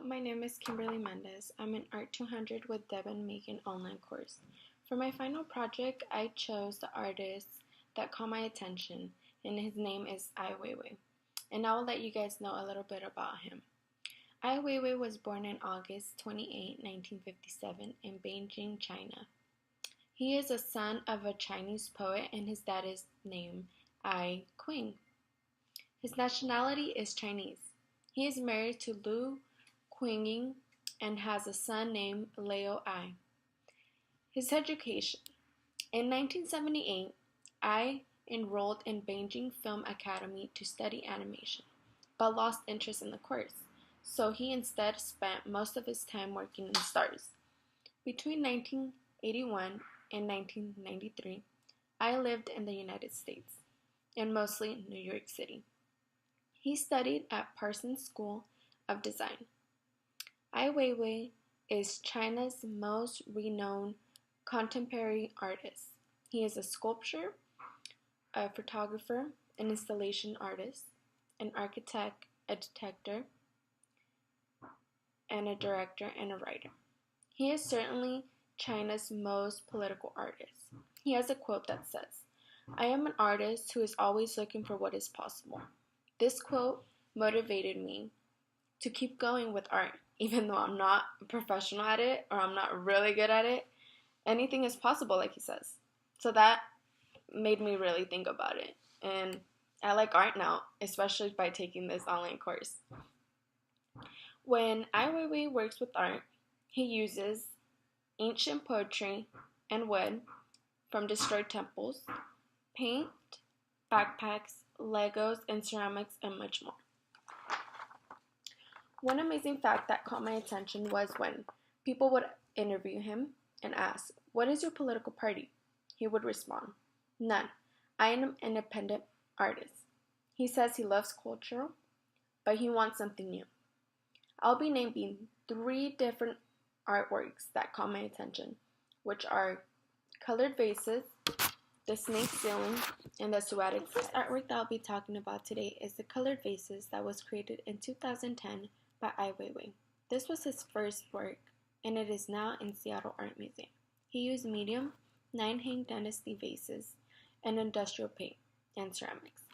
my name is Kimberly Mendez. I'm in Art 200 with Deb and Megan online course. For my final project, I chose the artist that caught my attention, and his name is Weiwei. And I will let you guys know a little bit about him. Weiwei was born on August 28, 1957 in Beijing, China. He is a son of a Chinese poet, and his dad is named Ai Qing. His nationality is Chinese. He is married to Lu Qingying and has a son named Leo Ai. His education. In 1978, Ai enrolled in Beijing Film Academy to study animation, but lost interest in the course, so he instead spent most of his time working in stars. Between 1981 and 1993, Ai lived in the United States, and mostly New York City. He studied at Parsons School of Design. Ai Weiwei is China's most renowned contemporary artist. He is a sculptor, a photographer, an installation artist, an architect, a detector, and a director and a writer. He is certainly China's most political artist. He has a quote that says, "I am an artist who is always looking for what is possible." This quote motivated me to keep going with art, even though I'm not a professional at it or I'm not really good at it. Anything is possible, like he says. So that made me really think about it. And I like art now, especially by taking this online course. When Ai Weiwei works with art, he uses ancient poetry and wood from destroyed temples, paint, backpacks, Legos, and ceramics, and much more. One amazing fact that caught my attention was when people would interview him and ask, "What is your political party?" He would respond, "None. I am an independent artist." He says he loves culture, but he wants something new. I'll be naming 3 different artworks that caught my attention, which are colored vases, the snake ceiling, and the suatic. The first artwork that I'll be talking about today is the colored vases that was created in 2010 by Ai Weiwei. This was his first work, and it is now in Seattle Art Museum. He used medium 9 Han Dynasty vases and industrial paint and ceramics.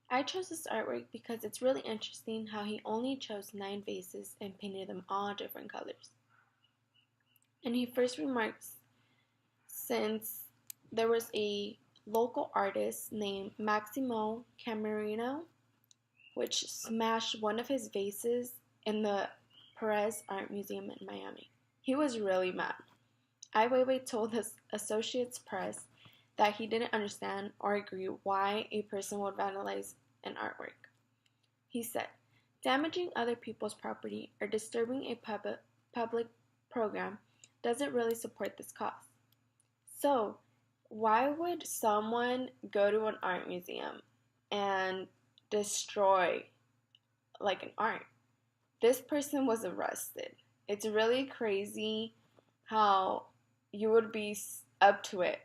I chose this artwork because it's really interesting how he only chose 9 vases and painted them all different colors. And he first remarks, since there was a local artist named Maximo Camerino, which smashed one of his vases in the Perez Art Museum in Miami. He was really mad. Ai Weiwei told his Associates Press that he didn't understand or agree why a person would vandalize an artwork. He said, "Damaging other people's property or disturbing a public program doesn't really support this cause. So, why would someone go to an art museum and destroy like an art?" This person was arrested. It's really crazy how you would be up to it.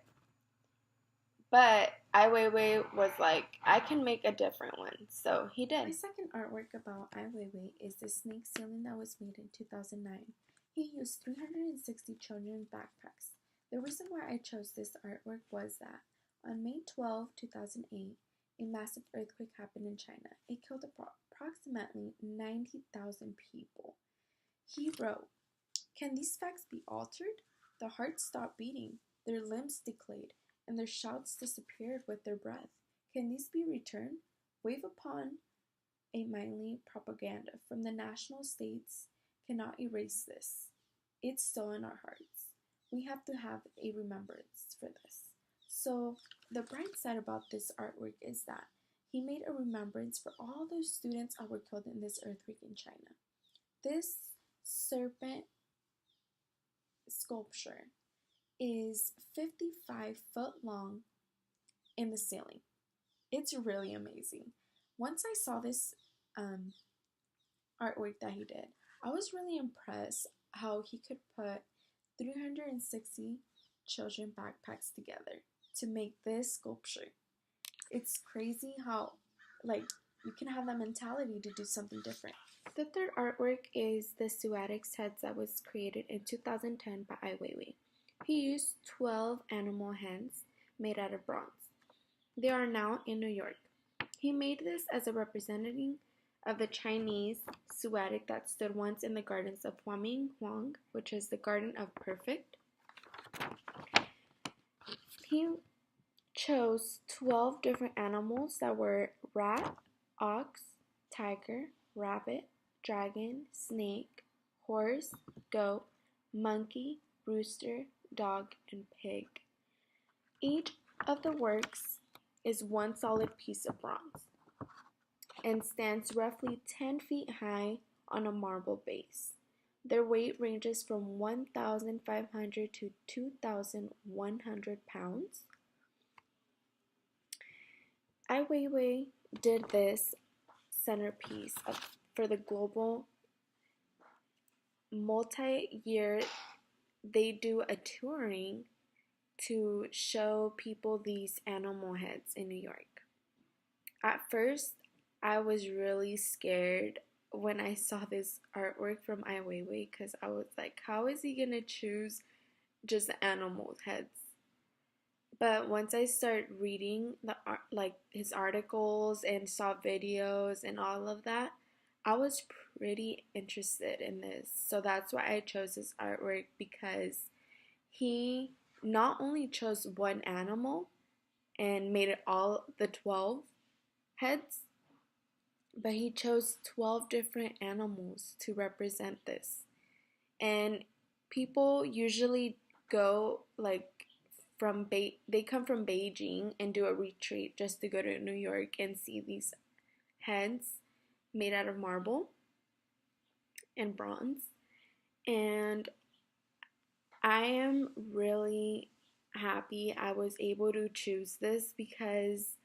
But Ai Weiwei was like, "I can make a different one." So he did. My second artwork about Ai Weiwei is the snake ceiling that was made in 2009. He used 360 children's backpacks. The reason why I chose this artwork was that on May 12, 2008, a massive earthquake happened in China. It killed approximately 90,000 people. He wrote, "Can these facts be altered? The hearts stopped beating, their limbs decayed, and their shouts disappeared with their breath. Can these be returned? Wave upon a mighty propaganda from the national states cannot erase this. It's still in our hearts. We have to have a remembrance for this." So the bright side about this artwork is that he made a remembrance for all those students that were killed in this earthquake in China. This serpent sculpture is 55 foot long in the ceiling. It's really amazing. Once I saw this artwork that he did, I was really impressed how he could put 360 children backpacks together to make this sculpture. It's crazy how, like, you can have that mentality to do something different. The third artwork is the Suadix heads that was created in 2010 by Weiwei. He used 12 animal heads made out of bronze. They are now in New York. He made this as a representative of the Chinese Suadic that stood once in the gardens of Huaming Huang, which is the Garden of Perfect. He chose 12 different animals that were rat, ox, tiger, rabbit, dragon, snake, horse, goat, monkey, rooster, dog, and pig. Each of the works is one solid piece of bronze and stands roughly 10 feet high on a marble base. Their weight ranges from 1,500 to 2,100 pounds. Ai Weiwei did this centerpiece for the global multi-year. They do a touring to show people these animal heads in New York. At first, I was really scared when I saw this artwork from Ai Weiwei because I was like, how is he gonna choose just animal heads? But once I started reading his articles and saw videos and all of that, I was pretty interested in this. So that's why I chose this artwork, because he not only chose one animal and made it all the 12 heads, but he chose 12 different animals to represent this. And people usually go they come from Beijing and do a retreat just to go to New York and see these heads made out of marble and bronze. And I am really happy I was able to choose this because,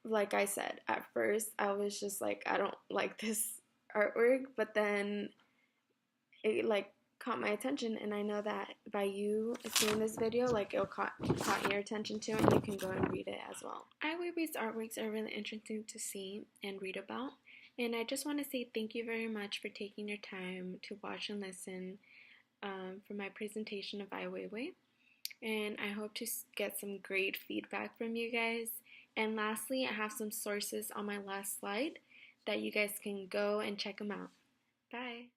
like I said, at first I was just like, I don't like this artwork, but then it caught my attention, and I know that by you seeing this video, it'll caught your attention too, and you can go and read it as well. Ai Weiwei's artworks are really interesting to see and read about, and I just want to say thank you very much for taking your time to watch and listen for my presentation of Ai Weiwei, and I hope to get some great feedback from you guys. And lastly, I have some sources on my last slide that you guys can go and check them out. Bye!